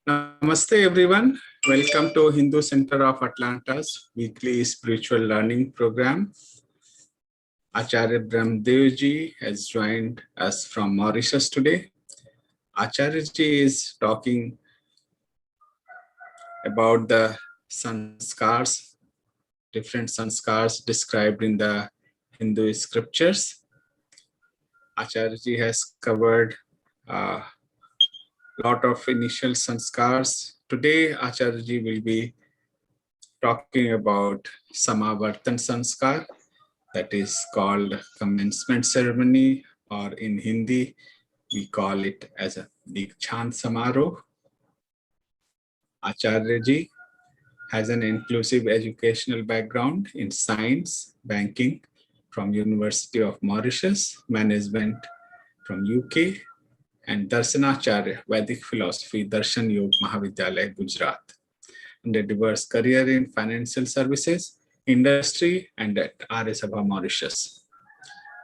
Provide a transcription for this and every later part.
Namaste everyone. Welcome to Hindu Center of Atlanta's weekly spiritual learning program. Acharya Brahmdevji has joined us from Mauritius today. Acharya is talking about the sanskars, different sanskars described in the Hindu scriptures. Acharya has covered a lot of initial sanskars. Today, Acharya will be talking about Samavartan Sanskar, that is called commencement ceremony, or in Hindi, we call it as a Dikshant Samaroh. Acharya ji has an inclusive educational background in science, banking from University of Mauritius, management from UK, and Darsanacharya, Vedic philosophy, Darshan Yog Mahavidyalaya, Gujarat, and a diverse career in financial services, industry, and at Arya Sabha Mauritius.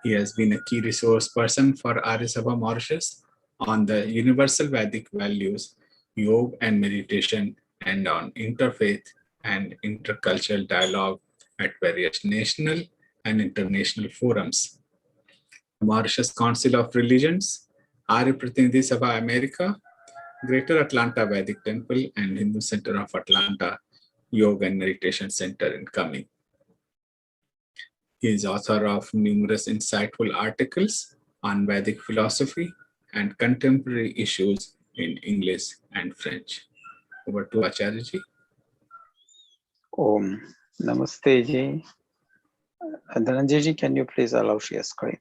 He has been a key resource person for Arya Sabha Mauritius on the universal Vedic values, yoga and meditation, and on interfaith and intercultural dialogue at various national and international forums. Mauritius Council of Religions, Arya Pratinidhi Sabha America, Greater Atlanta Vedic Temple, and Hindu Center of Atlanta Yoga and Meditation Center in Coming. He is author of numerous insightful articles on Vedic philosophy and contemporary issues in English and French. Over to Acharya ji. Om Namaste ji. Dhananjay ji, can you please allow share screen?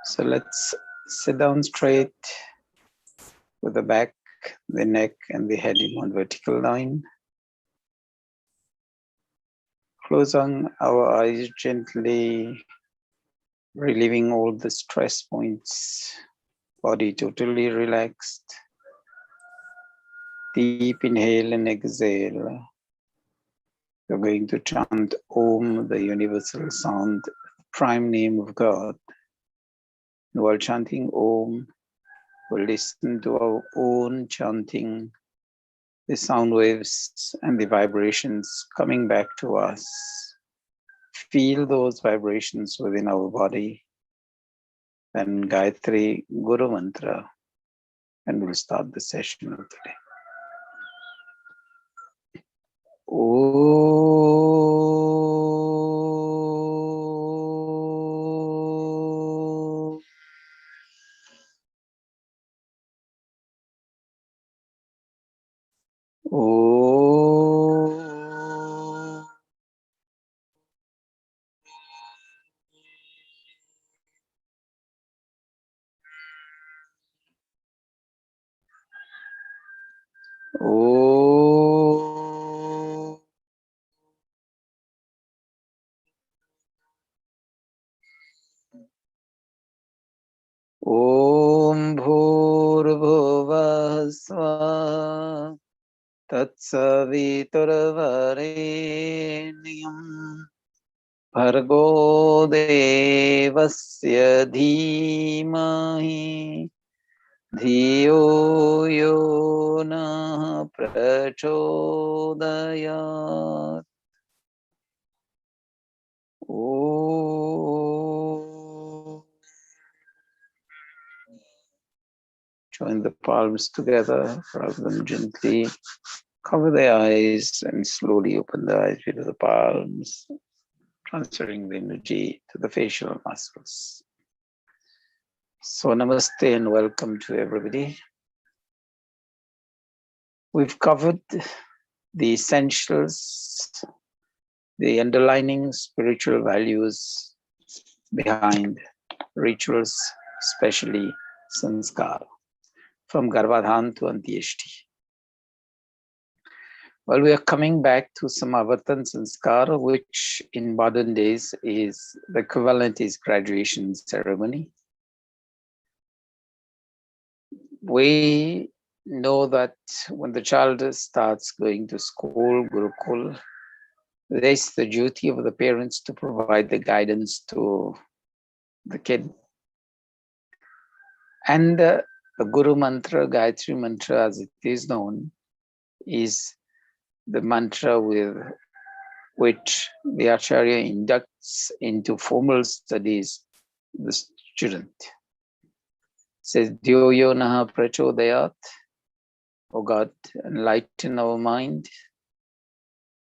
So let's sit down straight with the back, the neck, and the head in one vertical line. Closing our eyes gently, relieving all the stress points, body totally relaxed. Deep inhale and exhale. You're going to chant Om, the universal sound, prime name of God. And while chanting Om, we'll listen to our own chanting, the sound waves and the vibrations coming back to us. Feel those vibrations within our body. And Gayatri Guru Mantra, and we'll start the session of today. Om. Om Bhurbhuvah Svah Tatsaviturvarenyam Bhargo Devasya Dhimahi Dhiyo Yo Nah Prachodayat. Join the palms together, rub them gently, cover the eyes, and slowly open the eyes with the palms, transferring the energy to the facial muscles. So namaste and welcome to everybody. We've covered the essentials, the underlying spiritual values behind rituals, especially sanskar, from Garbhadhan to Antyeshti. Well, we are coming back to Samavartan Sanskar, which in modern days is the equivalent is graduation ceremony. We know that when the child starts going to school, Gurukul, there's the duty of the parents to provide the guidance to the kid. And The Guru Mantra, Gayatri Mantra as it is known, is the mantra with which the Acharya inducts into formal studies the student. It says, Dhyoyo naha prachodayat, O God, enlighten our mind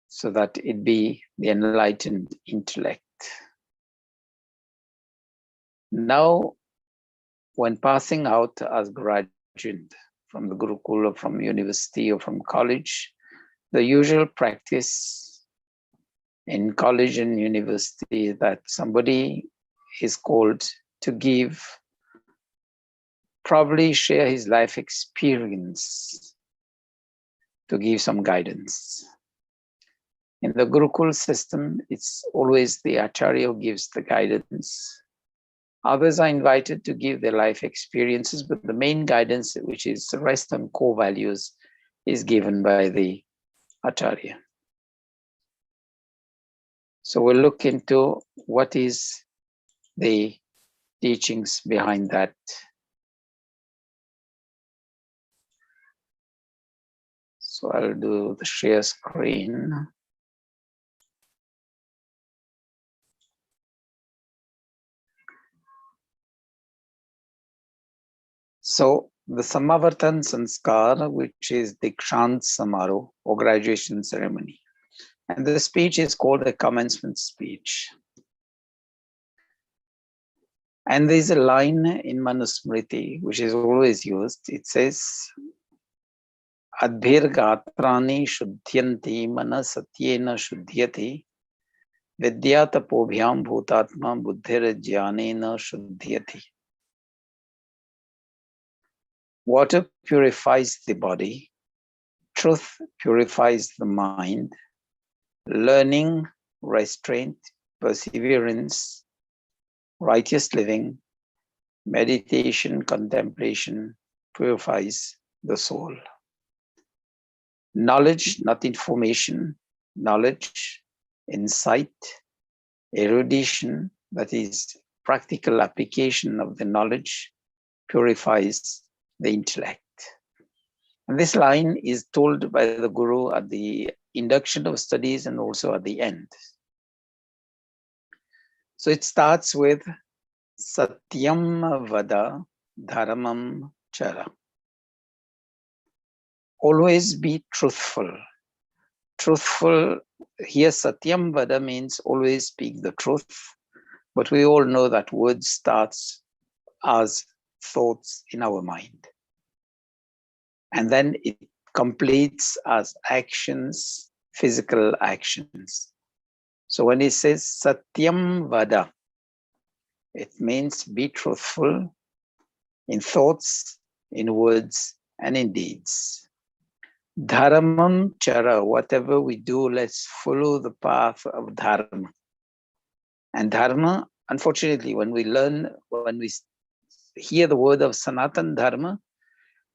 so that it be the enlightened intellect. Now, when passing out as graduate from the Gurukul or from university or from college, the usual practice in college and university is that somebody is called to give, probably share his life experience, to give some guidance. In the Gurukul system, it's always the Acharya who gives the guidance. Others are invited to give their life experiences, but the main guidance, which is rest on core values, is given by the Acharya. So we'll look into what is the teachings behind that. So I'll do the share screen. So the Samavartan Sanskar, which is Dikshant Samaro or graduation ceremony. And the speech is called a commencement speech. And there's a line in Manusmriti, which is always used. It says, Adbhir gatrani shuddhyanti mana satyena shuddhyati vidyatapobhyam bhutatma buddhir jnanena shuddhyati. Water purifies the body, truth purifies the mind, learning, restraint, perseverance, righteous living, meditation, contemplation purifies the soul. Knowledge, not information, knowledge, insight, erudition, that is practical application of the knowledge, purifies the intellect. And this line is told by the Guru at the induction of studies and also at the end. So it starts with Satyam Vada Dharamam Chara. Always be truthful. Truthful, here Satyam Vada means always speak the truth, but we all know that word starts as thoughts in our mind. And then it completes as actions, physical actions. So when it says Satyam Vada, it means be truthful in thoughts, in words, and in deeds. Dharamam Chara, whatever we do, let's follow the path of Dharma. And Dharma, unfortunately, when we hear the word of Sanatan Dharma,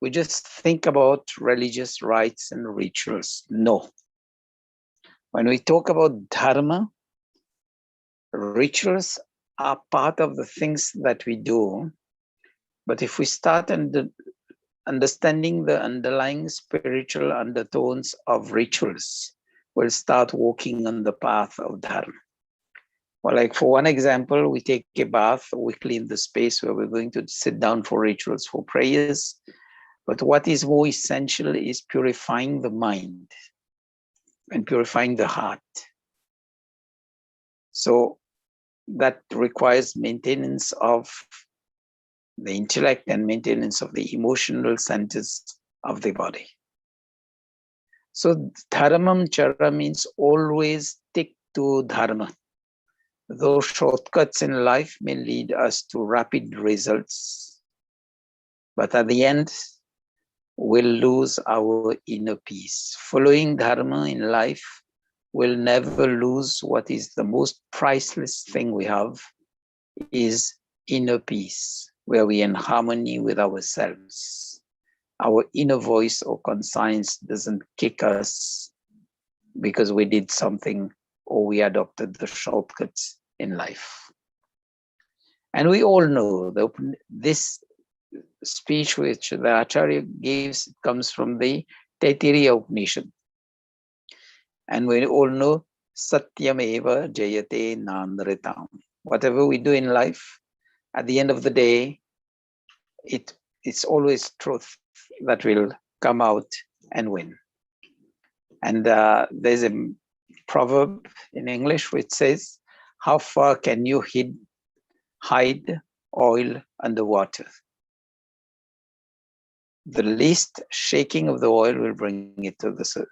we just think about religious rites and rituals. No. When we talk about Dharma, rituals are part of the things that we do. But if we start understanding the underlying spiritual undertones of rituals, we'll start walking on the path of Dharma. Well, like for one example, we take a bath, we clean the space where we're going to sit down for rituals, for prayers. But what is more essential is purifying the mind and purifying the heart. So that requires maintenance of the intellect and maintenance of the emotional centers of the body. So Dharamam Chara means always stick to Dharma. Those shortcuts in life may lead us to rapid results, but at the end, we'll lose our inner peace. Following Dharma in life will never lose what is the most priceless thing we have, is inner peace, where we are in harmony with ourselves. Our inner voice or conscience doesn't kick us because we did something or we adopted the shortcuts in life. And we all know that this speech which the Acharya gives comes from the Taittiriya Upanishad. And we all know Satyameva Jayate Nandritam. Whatever we do in life, at the end of the day, it's always truth that will come out and win. And there's a proverb in English which says, how far can you hide oil underwater? The least shaking of the oil will bring it to the surface.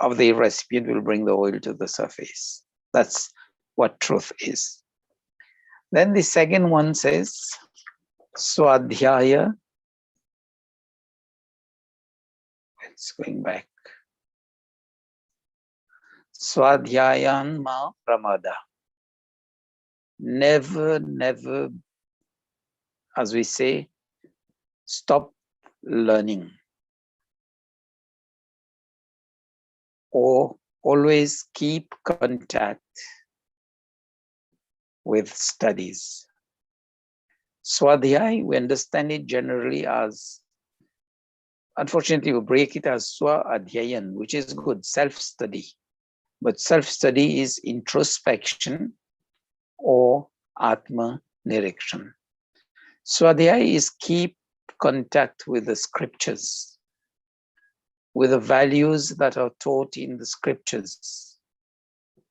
Of the recipient will bring the oil to the surface. That's what truth is. Then the second one says, Swadhyaya. It's going back. Swadhyayan ma pramada. Never, never, as we say, stop learning. Or always keep contact with studies. Swadhyay, we understand it generally as, unfortunately, we break it as Swa Adhyayan, which is good, self-study. But self-study is introspection or Atma Nirikshan. Swadhyay is keep contact with the scriptures, with the values that are taught in the scriptures.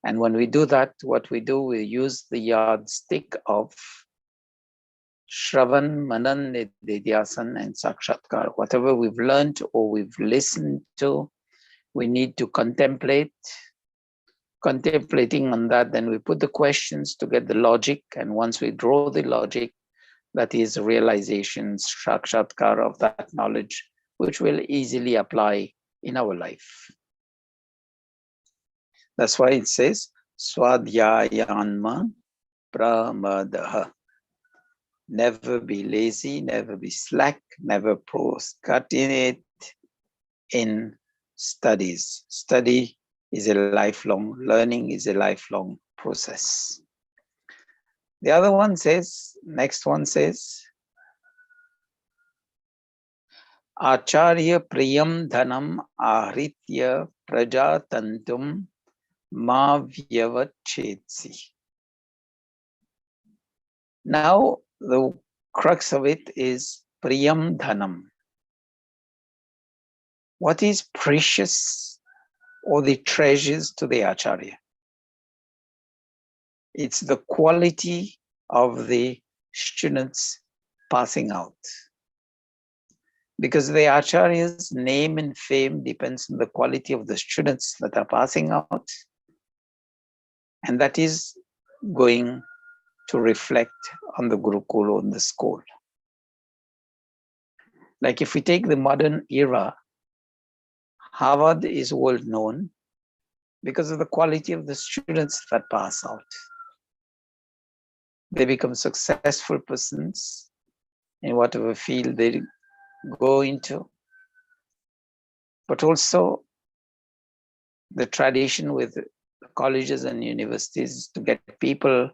And when we do that, what we do, we use the yardstick of Shravan, Manan, Nididhyasan, and Sakshatkar. Whatever we've learned or we've listened to, we need to contemplate. Contemplating on that, then we put the questions to get the logic. And once we draw the logic, that is realization, Sakshatkar of that knowledge, which will easily apply in our life. That's why it says, Swadhyayanma pramadaha. Never be lazy, never be slack, never procrastinate in studies. Study is a lifelong, learning is a lifelong process. The other one says, next one says, Acharya priyam dhanam ahritya prajatantum ma vyavachetsi. Now, the crux of it is priyam dhanam. What is precious or the treasures to the Acharya? It's the quality of the students passing out. Because the Acharya's name and fame depends on the quality of the students that are passing out. And that is going to reflect on the Gurukul, on the school. Like if we take the modern era, Harvard is world known because of the quality of the students that pass out. They become successful persons in whatever field they go into. But also the tradition with colleges and universities to get people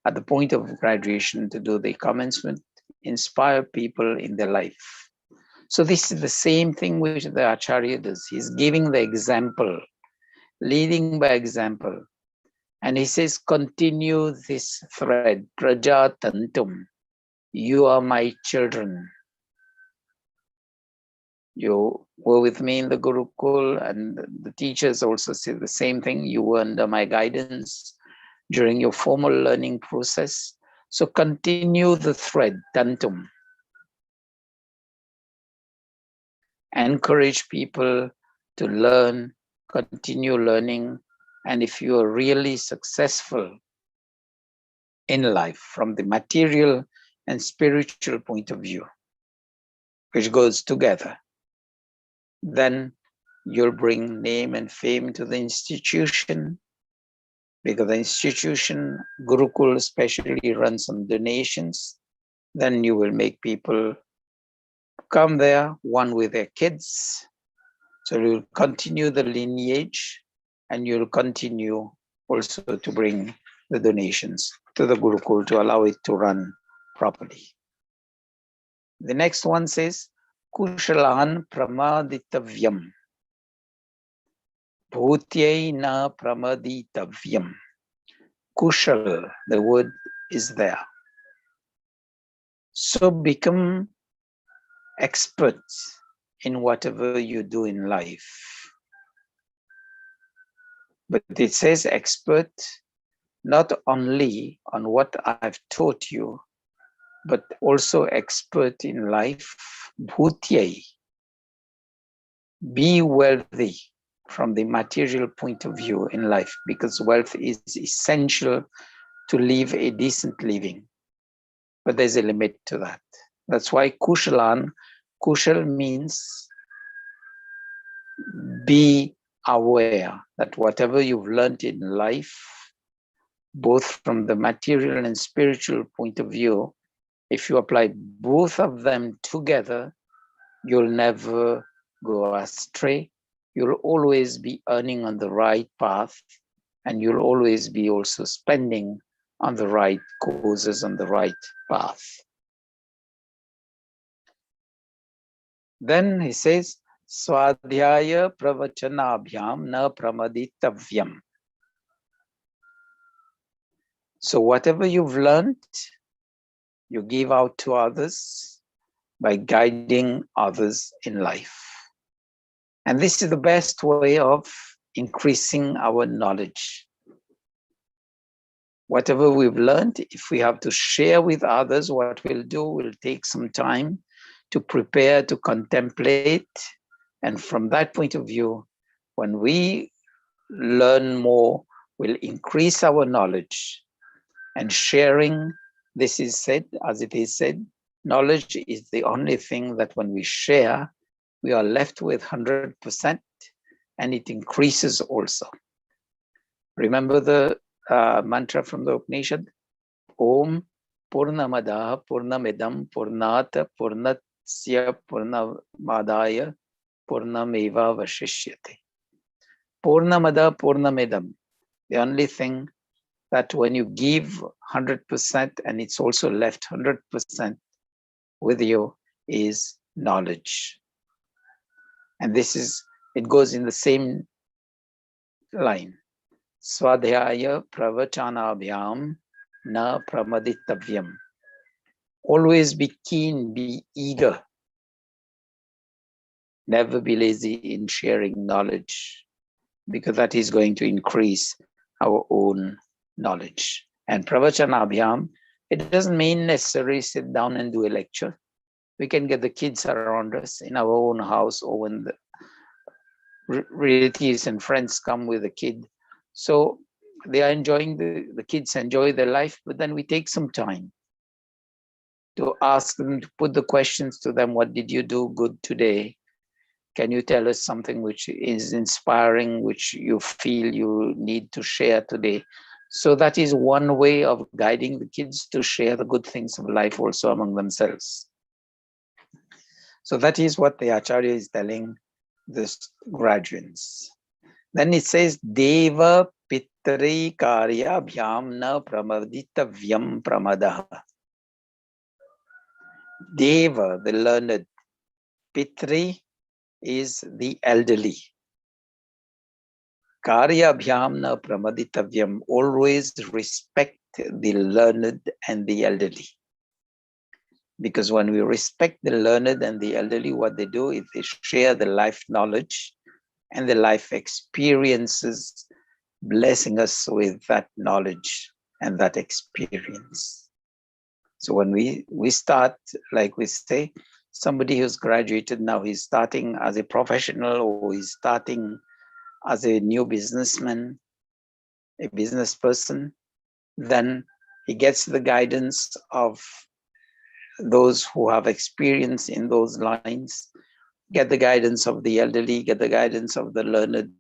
at the point of graduation to do the commencement, inspire people in their life. So this is the same thing which the Acharya does. He's giving the example, leading by example. And he says, continue this thread, Praja Tantum. You are my children. You were with me in the Gurukul, and the teachers also say the same thing. You were under my guidance during your formal learning process. So continue the thread, Tantum. Encourage people to learn, continue learning. And if you are really successful in life from the material and spiritual point of view, which goes together, then you'll bring name and fame to the institution, because the institution, Gurukul especially, runs on donations. Then you will make people come there, one with their kids. So you'll continue the lineage, and you'll continue also to bring the donations to the Gurukul to allow it to run properly. The next one says, Kushalan pramaditavyam. Bhutyai na pramaditavyam. Kushal, the word is there. So become experts in whatever you do in life. But it says expert not only on what I've taught you, but also expert in life. Bhutyai. Be wealthy from the material point of view in life, because wealth is essential to live a decent living. But there's a limit to that. That's why Kushalan, Kushal means be aware that whatever you've learned in life, both from the material and spiritual point of view, if you apply both of them together, you'll never go astray. You'll always be earning on the right path, and you'll always be also spending on the right causes, on the right path. Then he says, Swadhyaya pravachanabhyam na pramaditavyam. So whatever you've learned, you give out to others by guiding others in life. And this is the best way of increasing our knowledge. Whatever we've learned, if we have to share with others, what we'll do, we'll take some time to prepare, to contemplate. And from that point of view, when we learn more, we'll increase our knowledge. And sharing, this is said, as it is said, knowledge is the only thing that when we share, we are left with 100%, and it increases also. Remember the mantra from the Upanishad? Om Purnamada Purnamidam Purnata Purnatsya Purnamadaya Purnameva Vashishyate. Purnamada Purnamidam. The only thing that when you give 100% and it's also left 100% with you is knowledge. And this is, it goes in the same line. Swadhyaya pravachanabhyam na pramaditavyam. Always be keen, be eager. Never be lazy in sharing knowledge, because that is going to increase our own knowledge. And pravachanabhyam, it doesn't mean necessarily sit down and do a lecture. We can get the kids around us in our own house, or when the relatives and friends come with a kid. So they are enjoying, the kids enjoy their life, but then we take some time to ask them, to put the questions to them. What did you do good today? Can you tell us something which is inspiring, which you feel you need to share today? So that is one way of guiding the kids to share the good things of life also among themselves. So that is what the Acharya is telling the graduates. Then it says, Deva Pitri Karya Bhyam na pramaditavyam pramadaha. Deva, the learned. Pitri is the elderly. Karya Bhyam na pramaditavyam. Always respect the learned and the elderly. Because when we respect the learned and the elderly, what they do is they share the life knowledge and the life experiences, blessing us with that knowledge and that experience. So when we start, like we say, somebody who's graduated now, he's starting as a professional, or he's starting as a new businessman, a business person, then he gets the guidance of those who have experience in those lines, get the guidance of the elderly, get the guidance of the learned.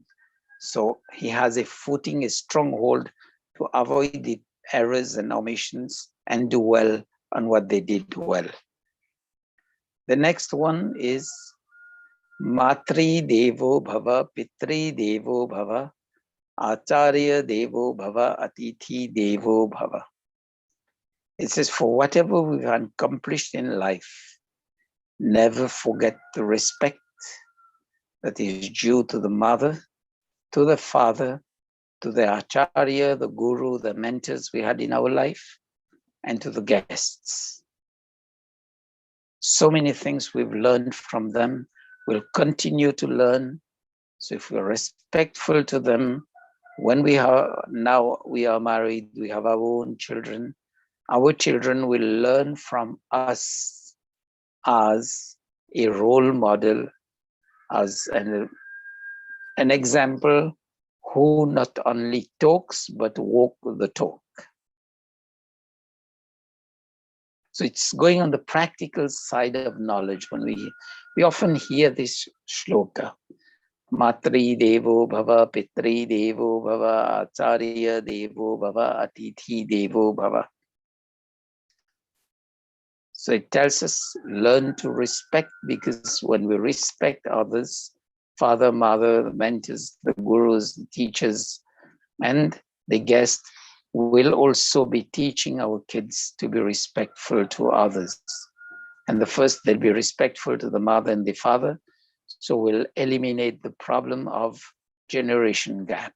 So he has a footing, a stronghold to avoid the errors and omissions and do well on what they did well. The next one is Matri Devo Bhava, Pitri Devo Bhava, Acharya Devo Bhava, Atithi Devo Bhava. It says, for whatever we've accomplished in life, Never forget the respect that is due to the mother, to the father, to the acharya, the guru, the mentors we had in our life, and to the guests. So many things we've learned from them, we'll continue to learn. So if we're respectful to them, when we are married, we have our own children, our children will learn from us as a role model, as an example who not only talks, but walk the talk. So it's going on the practical side of knowledge. When we often hear this shloka, Matri Devo Bhava, Pitri Devo Bhava, Acharya Devo Bhava, Atithi Devo Bhava. So it tells us, learn to respect, because when we respect others, father, mother, the mentors, the gurus, the teachers, and the guests, will also be teaching our kids to be respectful to others. And the first, they'll be respectful to the mother and the father. So we'll eliminate the problem of generation gap.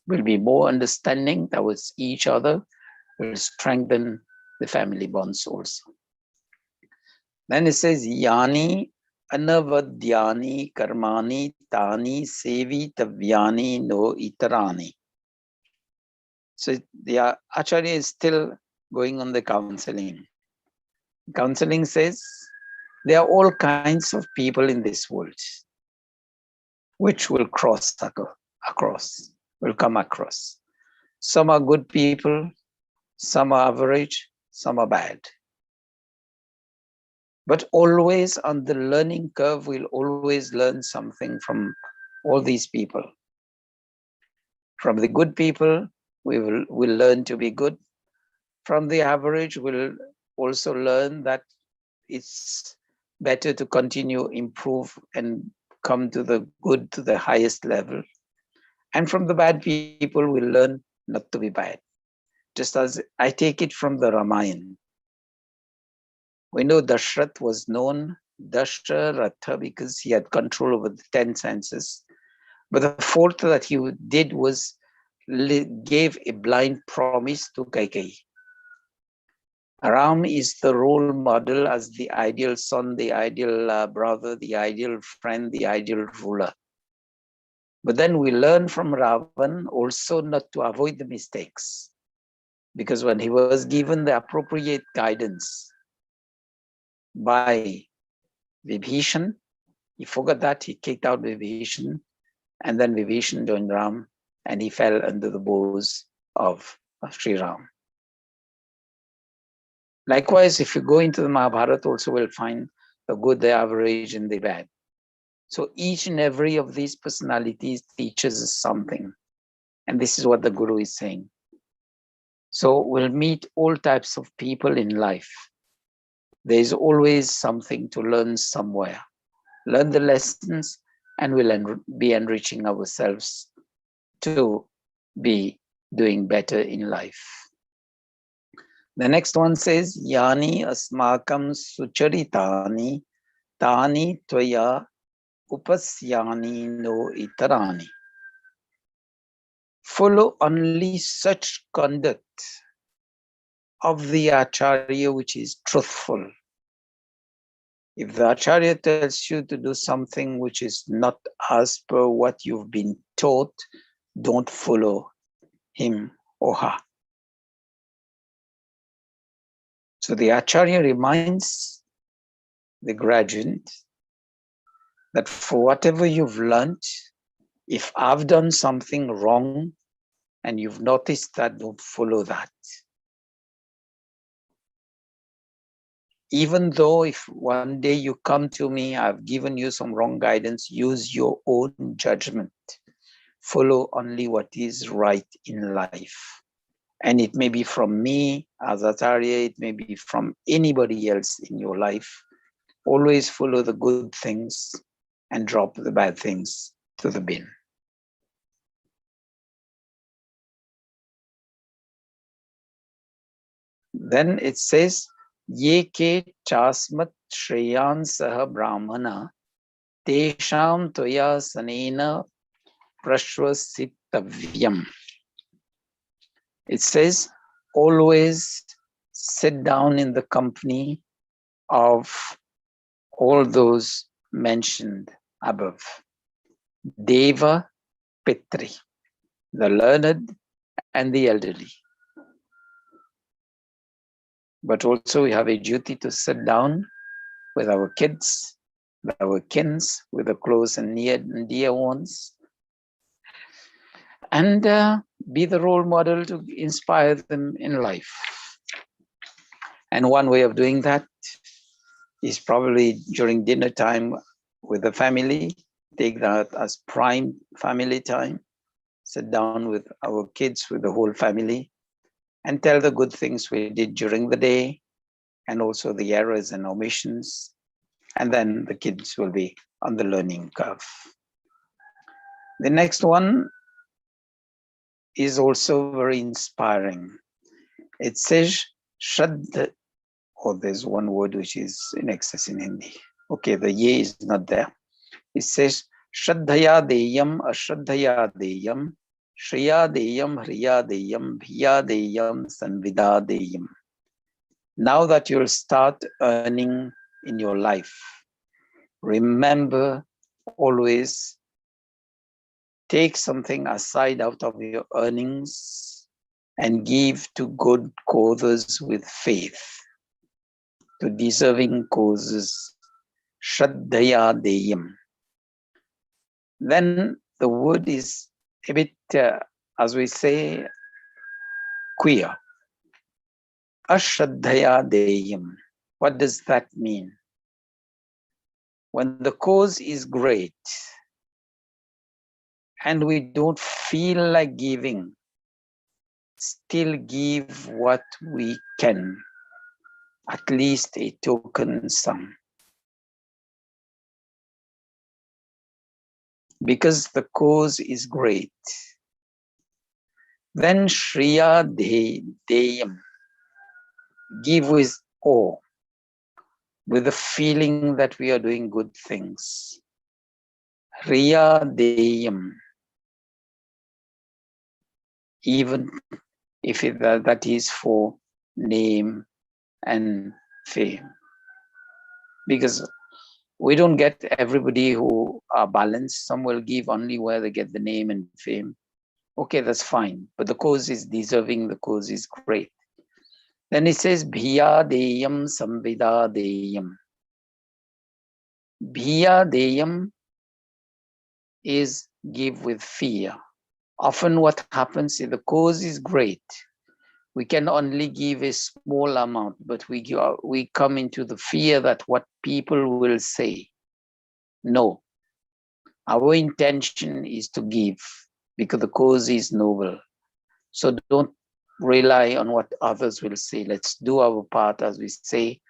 We'll be more understanding towards each other. We'll strengthen the family bonds also. Then it says, Yani anavadyani karmani tani sevi tavyani no itarani. So the Acharya is still going on the counseling. Counseling says, there are all kinds of people in this world which will will come across. Some are good people, some are average, some are bad. But always on the learning curve, we'll always learn something from all these people. From the good people, we'll learn to be good. From the average, we'll also learn that it's better to continue, improve, and come to the good, to the highest level. And from the bad people, we'll learn not to be bad. Just as I take it from the Ramayana. We know Dashrath was known Dasharatha because he had control over the 10 senses. But the fourth that he did was gave a blind promise to Kaikeyi. Ram is the role model as the ideal son, the ideal brother, the ideal friend, the ideal ruler. But then we learn from Ravan also not to avoid the mistakes. Because when he was given the appropriate guidance by Vibhishan, he forgot that, he kicked out Vibhishan, and then Vibhishan joined Ram, and he fell under the bows of Sri Ram. Likewise, if you go into the Mahabharata, also we'll find the good, the average, and the bad. So each and every of these personalities teaches us something. And this is what the Guru is saying. So we'll meet all types of people in life. There's always something to learn somewhere. Learn the lessons, and we'll be enriching ourselves to be doing better in life. The next one says, Yani asmakam sucharitani tani tvaya upasyani no itarani. Follow only such conduct of the Acharya which is truthful. If the Acharya tells you to do something which is not as per what you've been taught, don't follow him or her. So the Acharya reminds the graduate that for whatever you've learned, if I've done something wrong and you've noticed that, don't follow that. Even though if one day you come to me, I've given you some wrong guidance, use your own judgment. Follow only what is right in life. And it may be from me as Acharya, it may be from anybody else in your life. Always follow the good things and drop the bad things to the bin. Then it says, Yeke chasmat shreyan saha brahmana tesham toya sanena prashvasitavyam. It says, always sit down in the company of all those mentioned above. Deva Pitri, the learned and the elderly. But also we have a duty to sit down with our kids, with our kins, with the close and near and dear ones, and be the role model to inspire them in life. And one way of doing that is probably during dinner time with the family. Take that as prime family time. Sit down with our kids, with the whole family, and tell the good things we did during the day, and also the errors and omissions. And then the kids will be on the learning curve. The next one is also very inspiring. It says, Shraddha, or there's one word which is in excess in Hindi. Okay, the ye is not there. It says, Shraddhaya deyam, ashraddhaya deyam, shriya deyam, hriya deyam, bhiya deyam, sanvida deyam. Now that you'll start earning in your life, remember always take something aside out of your earnings and give to good causes with faith, to deserving causes. Shraddhaya deyam. Then the word is a bit, as we say, queer. Ashraddhaya deyam. What does that mean? When the cause is great and we don't feel like giving, still give what we can, at least a token sum. Because the cause is great. Then Shriya Deyam, give with awe, with the feeling that we are doing good things. Hriya Deyam, even if that is for name and fame. Because we don't get everybody who are balanced. Some will give only where they get the name and fame. Okay, that's fine. But the cause is deserving, the cause is great. Then it says, Bhiya deyam samvida deyam. Bhiya deyam is give with fear. Often what happens is the cause is great. We can only give a small amount, but we come into the fear that what people will say. No, our intention is to give because the cause is noble. So don't rely on what others will say. Let's do our part, as we say,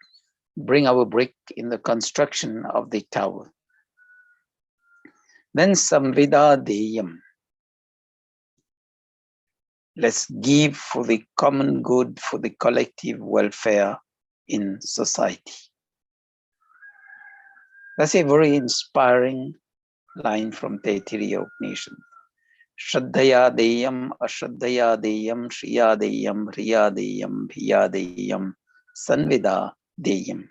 bring our brick in the construction of the tower. Then samvida deyam. Let's give for the common good, for the collective welfare in society. That's a very inspiring line from Taittiriya Upanishad. Shraddhaya deyam, ashraddhaya deyam, shriya deyam, hriya deyam, bhiya deyam, sanvida deyam.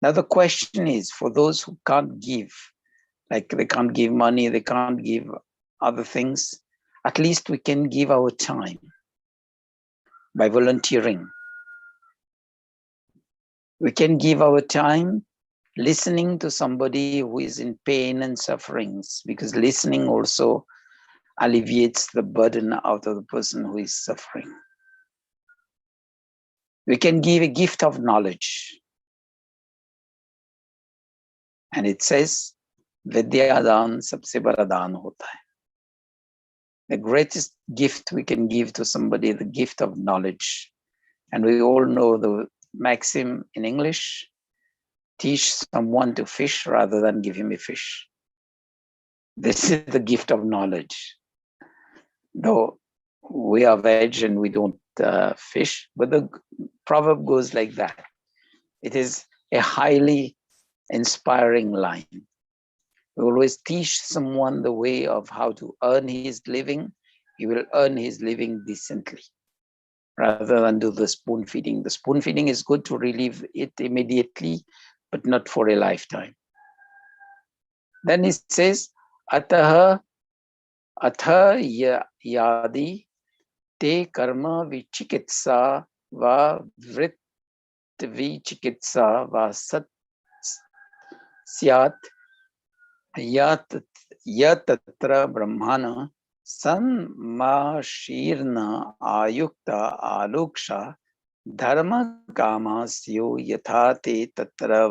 Now the question is, for those who can't give, like they can't give money, they can't give other things, at least we can give our time by volunteering. We can give our time listening to somebody who is in pain and sufferings, because listening also alleviates the burden out of the person who is suffering. We can give a gift of knowledge. And it says, Vidyadan sabse bada daan hota hai. The greatest gift we can give to somebody, the gift of knowledge. And we all know the maxim in English, teach someone to fish rather than give him a fish. This is the gift of knowledge. Though we are veg and we don't fish, but the proverb goes like that. It is a highly inspiring line. We always teach someone the way of how to earn his living. He will earn his living decently, rather than do the spoon feeding. The spoon feeding is good to relieve it immediately, but not for a lifetime. Then it says, Atha yadi te karma vichikitsa va vrit vichikitsa va sat syat yatatra brahmana sanmashirna ayukta aluksha dharma kamasyo yathate tatra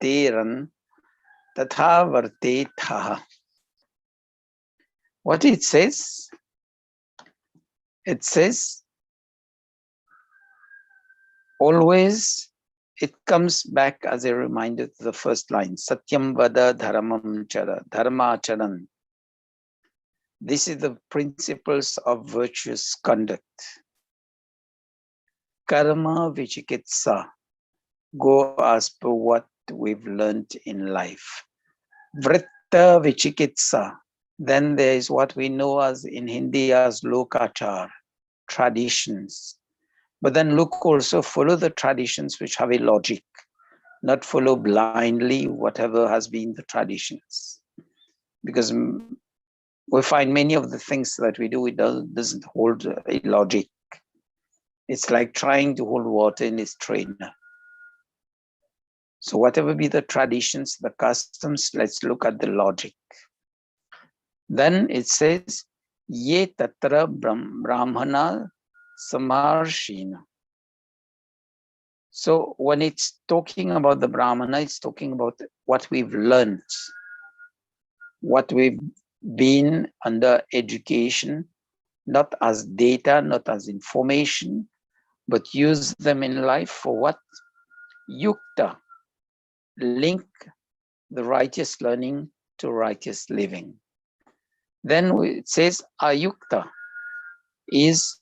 varteran tatha vartetha. What it says always, it comes back as a reminder to the first line, Satyam vada dharamam chara, dharma charan. This is the principles of virtuous conduct. Karma vichikitsa, go as per what we've learned in life. Vritta vichikitsa, then there is what we know as in Hindi as lokachar, traditions. But then look also, follow the traditions which have a logic, not follow blindly whatever has been the traditions. Because we find many of the things that we do, it doesn't hold a logic. It's like trying to hold water in a strainer. So whatever be the traditions, the customs, let's look at the logic. Then it says, Ye tatra brahmana samarshina. So when it's talking about the brahmana, it's talking about what we've learned, what we've been under education, not as data, not as information, but use them in life for what? Yukta, link the righteous learning to righteous living. Then it says ayukta is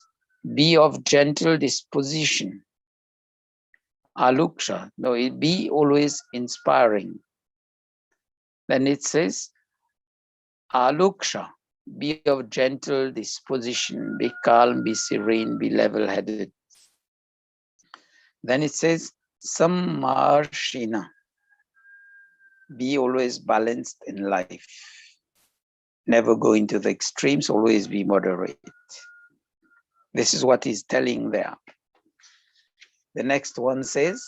be of gentle disposition. Aluksha, no, it be always inspiring. Then it says aluksha, be of gentle disposition, be calm, be serene, be level-headed. Then it says sammarshina, be always balanced in life. Never go into the extremes, always be moderate. This is what he's telling there. The next one says,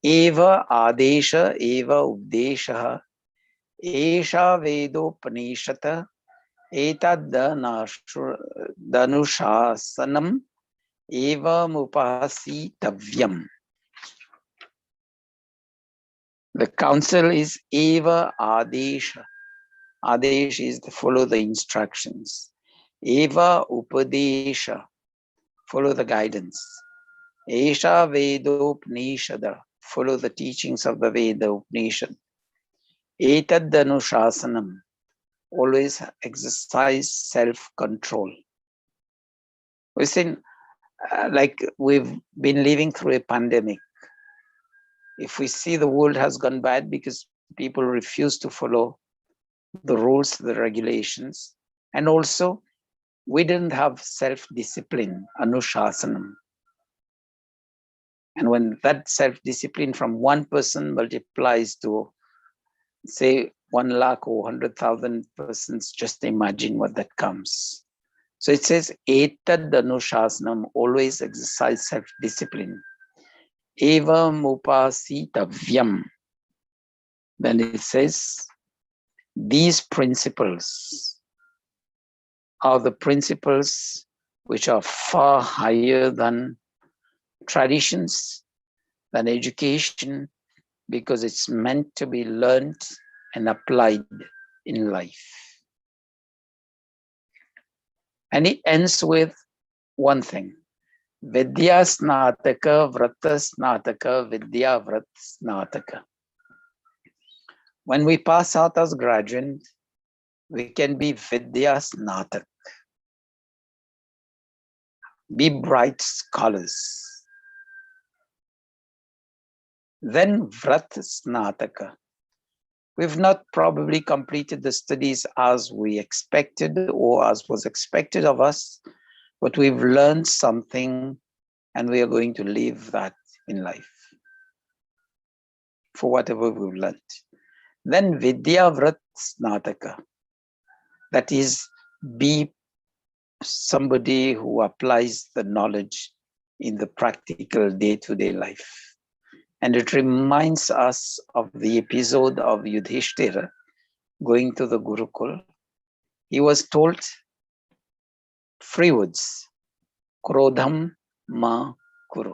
Eva adesha, eva updesha, esha vedopanishata, etad danushasanam, eva mupasitavyam. The counsel is eva adesha. Adesh is to follow the instructions. Eva upadesha, follow the guidance. Esha Vedopnishada, follow the teachings of the Veda Upanishad. Etad Danushasanam, always exercise self-control. We've seen, like we've been living through a pandemic. If we see the world has gone bad because people refuse to follow the rules, the regulations, and also we didn't have self-discipline, Anushasanam. And when that self-discipline from one person multiplies to, say, 1 lakh or 100,000 persons, just imagine what that comes. So it says, Etad Anushasanam, always exercise self-discipline. Eva Mupasitavyam. Then it says, these principles are the principles which are far higher than traditions, than education, because it's meant to be learned and applied in life. And it ends with one thing. Vidya Snataka, Vrata Snataka, Vidya Vrat Snataka. When we pass out as graduate, we can be Vidya Snatak. Be bright scholars. Then Vrat Snataka. We've not probably completed the studies as we expected or as was expected of us, but we've learned something and we are going to live that in life for whatever we've learned. Then Vidya Vrat Snataka. That is, be somebody who applies the knowledge in the practical day-to-day life. And it reminds us of the episode of Yudhishthira going to the Gurukul. He was told 3 words, Krodham ma kuru.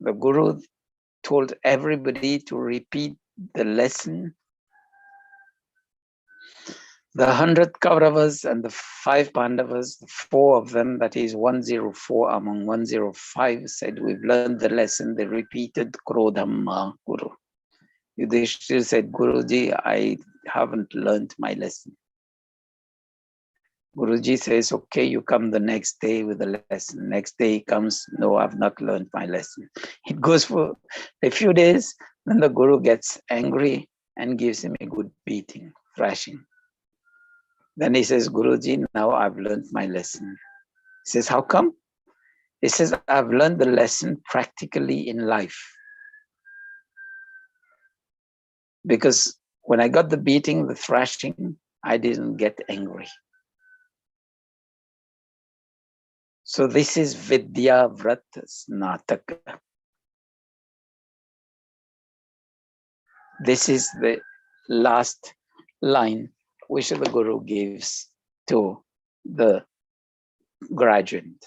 The Guru told everybody to repeat the lesson. The 100 Kauravas and the 5 Pandavas, the 4 of them, that is 104 among 105, said, we've learned the lesson. They repeated Krodham ma kuru. Yudhishthira said, Guruji, I haven't learned my lesson. Guruji says, okay, you come the next day with the lesson. Next day he comes, no, I've not learned my lesson. It goes for a few days, then the Guru gets angry and gives him a good beating, thrashing. Then he says, Guruji, now I've learned my lesson. He says, how come? He says, I've learned the lesson practically in life. Because when I got the beating, the thrashing, I didn't get angry. So this is Vidya Vrat Snataka. This is the last line which the Guru gives to the graduate.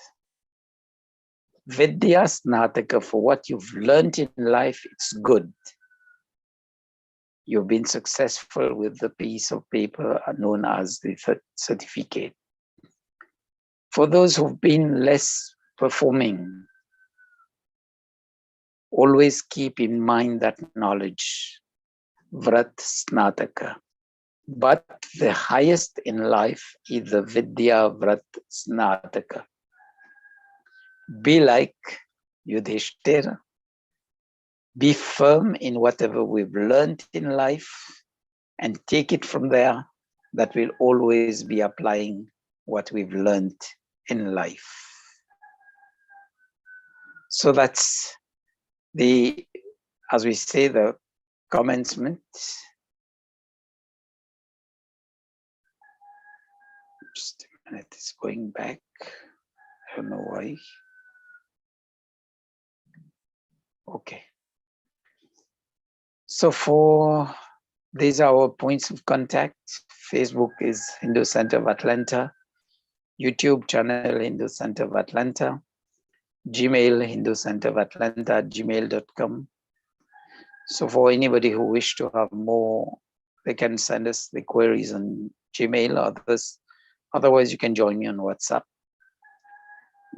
Vidya Snataka, for what you've learned in life, it's good. You've been successful with the piece of paper known as the certificate. For those who've been less performing, always keep in mind that knowledge, Vrat Snataka. But the highest in life is the Vidya Vrat Snataka. Be like Yudhishthira. Be firm in whatever we've learned in life and take it from there, that we'll always be applying what we've learned in life. So that's the, as we say, the commencement. Just a minute, it's going back. I don't know why. Okay. So for these are our points of contact. Facebook is Hindu Center of Atlanta. YouTube channel Hindu Center of Atlanta. Gmail Hindu Center of Atlanta @gmail.com. So for anybody who wish to have more, they can send us the queries on Gmail or others. Otherwise, you can join me on WhatsApp.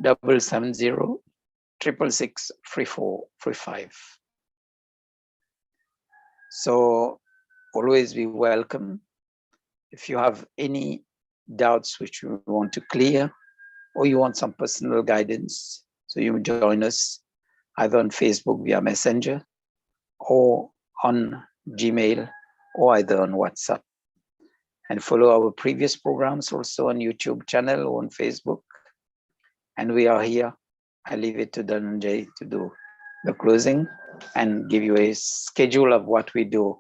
770 666 3435. So always be welcome. If you have any doubts which you want to clear, or you want some personal guidance, so you join us either on Facebook via Messenger, or on Gmail, or either on WhatsApp. And follow our previous programs also on YouTube channel or on Facebook. And we are here. I leave it to Dhananjay to do the closing and give you a schedule of what we do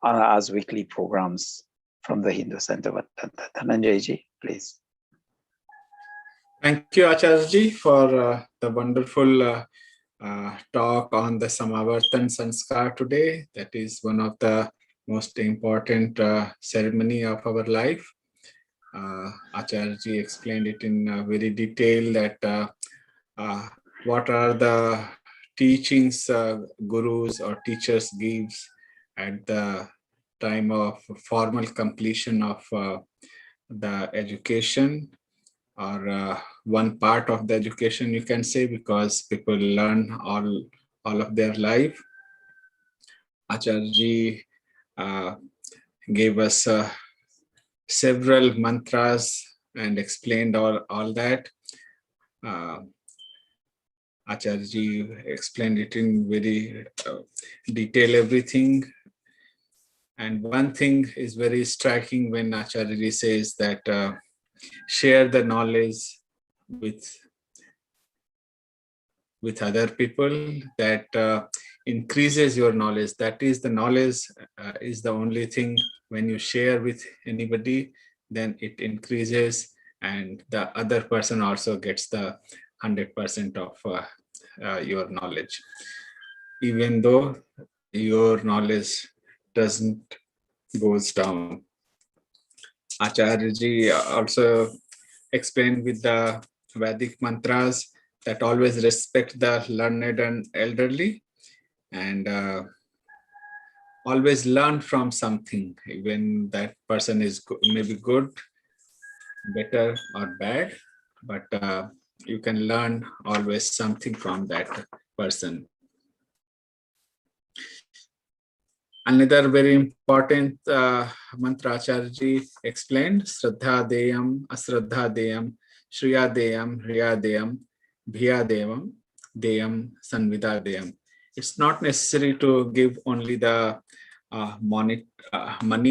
as weekly programs from the Hindu Center of Atlanta. Dhananjay ji, please. Thank you, Acharya, for the wonderful talk on the Samavartan Sanskar today. That is one of the most important ceremony of our life. Acharya explained it in very detail that what are the teachings gurus or teachers gives at the time of formal completion of the education, or one part of the education, you can say, because people learn all of their life. Acharya gave us several mantras and explained all that. Acharya explained it in very detail, everything. And one thing is very striking when Acharya says that share the knowledge with other people, that increases your knowledge. That is, the knowledge is the only thing. When you share with anybody, then it increases, and the other person also gets the 100% of your knowledge, even though your knowledge doesn't goes down. Acharya also explained with the Vedic mantras that always respect the learned and elderly, and always learn from something, even that person is maybe good, better or bad, but you can learn always something from that person. Another very important mantra Acharya explained: Shraddha Deyam, Asraddha Deyam, Shriya Deyam, Riya Deyam, Bhiya Deyam, Deyam, Sanvida Deyam. It's not necessary to give only the money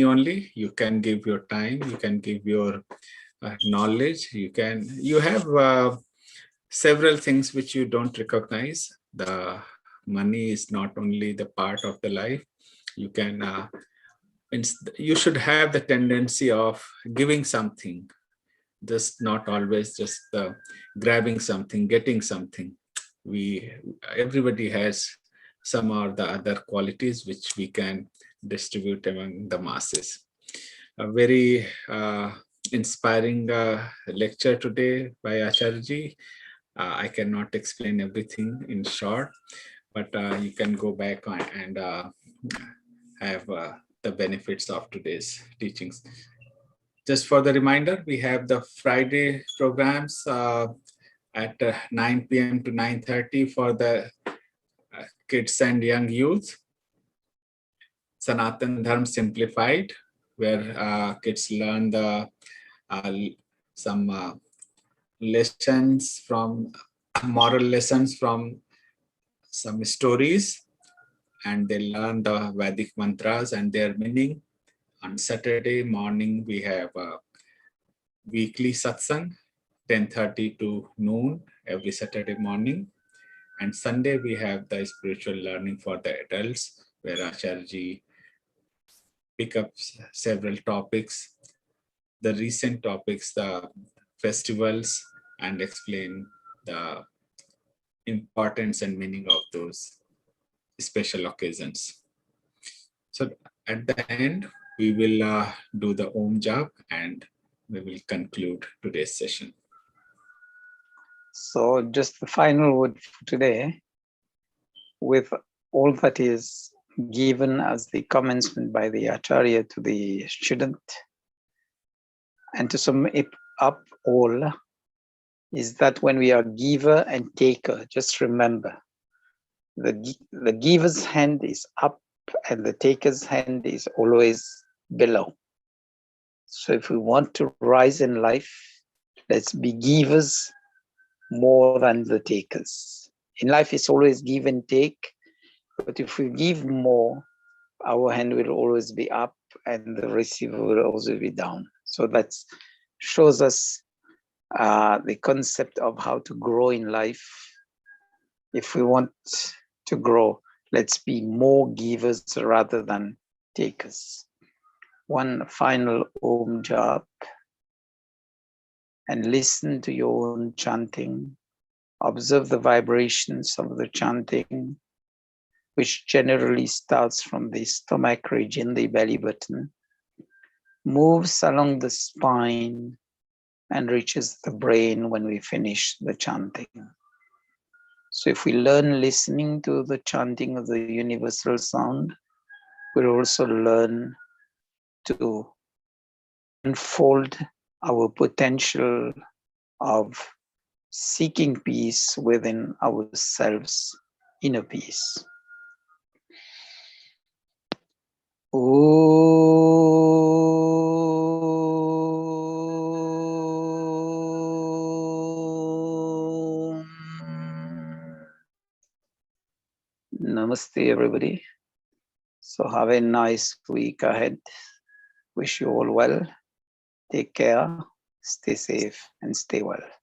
only. You can give your time, you can give your knowledge, you have several things which you don't recognize. The money is not only the part of the life. You can you should have the tendency of giving something, just not always just grabbing something, getting something. Everybody has some or the other qualities which we can distribute among the masses. A very inspiring lecture today by Acharya. I cannot explain everything in short, but you can go back and have the benefits of today's teachings. Just for the reminder, we have the Friday programs at 9 p.m. to 9:30 for the kids and young youth. Sanatan Dharma Simplified, where kids learn the some lessons from moral lessons from some stories, and they learn the Vedic mantras and their meaning. On Saturday morning, we have a weekly satsang, 10:30 to noon every Saturday morning. And Sunday, we have the spiritual learning for the adults, where Acharya pick up several topics, the recent topics, the festivals, and explain the importance and meaning of those special occasions. So at the end, we will do the Om Jap and we will conclude today's session. So just the final word for today, with all that is given as the commencement by the Acharya to the student, and to sum it up all, is that when we are giver and taker, just remember, the giver's hand is up and the taker's hand is always below. So if we want to rise in life, let's be givers more than the takers. In life, it's always give and take, but if we give more, our hand will always be up and the receiver will also be down. So that shows us the concept of how to grow in life. If we want to grow, let's be more givers rather than takers. One final Om Jap, and listen to your own chanting. Observe the vibrations of the chanting, which generally starts from the stomach region, the belly button, moves along the spine, and reaches the brain when we finish the chanting. So if we learn listening to the chanting of the universal sound, we'll also learn to unfold our potential of seeking peace within ourselves, inner peace. Om. Namaste, everybody. So have a nice week ahead. Wish you all well. Take care, stay safe, and stay well.